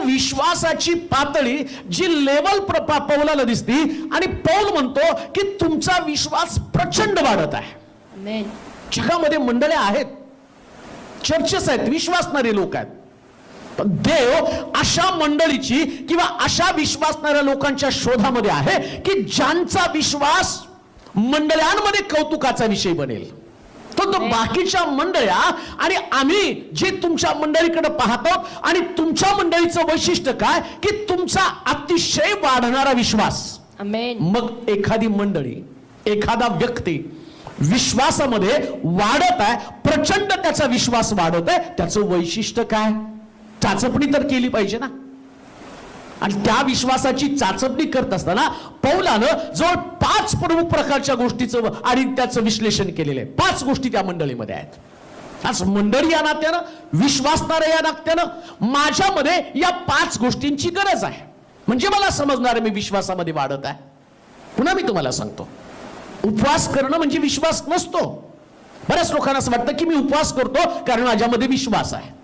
विश्वासाची पातळी जी लेवल पौलाला दिसती आणि पौल म्हणतो की तुमचा विश्वास प्रचंड वाढत आहे. आमेन. जगामध्ये मंडळ्या आहेत, चर्चेस आहेत, विश्वासणारे लोक आहेत, पण देव अशा मंडळीची किंवा अशा विश्वासणाऱ्या लोकांच्या शोधामध्ये आहे की ज्यांचा विश्वास मंडळांमध्ये कौतुकाचा विषय बनेल. तो बाकीच्या मंडळ्या आणि आम्ही जे तुमच्या मंडळीकडे पाहतो आणि तुमच्या मंडळीचं वैशिष्ट्य काय की तुमचा अतिशय वाढणारा विश्वास. आमेन. मग एखादी मंडळी, एखादा व्यक्ती विश्वासामध्ये वाढत आहे, प्रचंड त्याचा विश्वास वाढत आहे, त्याचं वैशिष्ट्य काय? चाचपणी तर केली पाहिजे ना. आणि त्या विश्वासाची चाचपणी करत असताना पौलानं जवळ 5 प्रमुख प्रकारच्या गोष्टीचं आणि त्याचं विश्लेषण केलेलं आहे. 5 गोष्टी त्या मंडळीमध्ये आहेत. आज मंडळी या नात्यानं, विश्वासणाऱ्या या नात्यानं माझ्यामध्ये या 5 गोष्टींची गरज आहे, म्हणजे मला समजणार मी विश्वासामध्ये वाढत आहे. पुन्हा मी तुम्हाला सांगतो, उपवास करणं म्हणजे विश्वास नसतो. बऱ्याच लोकांना असं वाटतं की मी उपवास करतो कारण माझ्यामध्ये विश्वास आहे.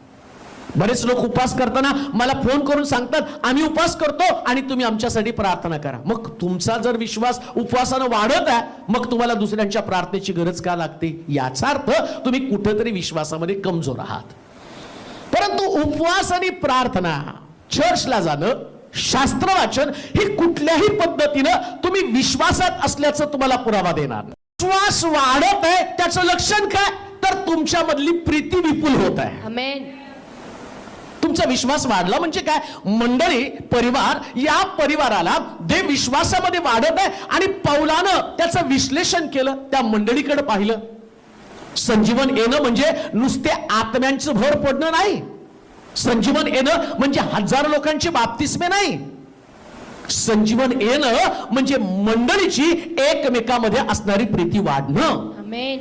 बरेच लोक उपवास करताना मला फोन करून सांगतात आम्ही उपवास करतो आणि तुम्ही आमच्यासाठी प्रार्थना करा. मग तुमचा जर विश्वास उपवासानं वाढत आहे, मग तुम्हाला दुसऱ्यांच्या प्रार्थनेची गरज का लागते? याचा अर्थ तुम्ही कुठेतरी विश्वासामध्ये कमजोर आहात. परंतु उपवास आणि प्रार्थना, चर्चला जाणं, शास्त्र वाचन ही कुठल्याही पद्धतीनं तुम्ही विश्वासात असल्याचं तुम्हाला पुरावा देणार. विश्वास वाढत आहे त्याचं लक्षण काय? तर तुमच्यामधली प्रीती विपुल होत आहे. आमेन. तुमचा विश्वास वाढला म्हणजे काय? मंडळी, परिवार, या परिवाराला देव विश्वासामध्ये वाढत आहे आणि पौलानं त्याचं विश्लेषण केलं, त्या मंडळीकडे पाहिलं. संजीवन येणं म्हणजे नुसते आत्म्यांचं भर पडणं नाही. संजीवन येणं म्हणजे हजारो लोकांचे बाप्तिस्मे नाही. संजीवन येणं म्हणजे मंडळीची एकमेकांमध्ये असणारी प्रीती वाढणं. आमेन.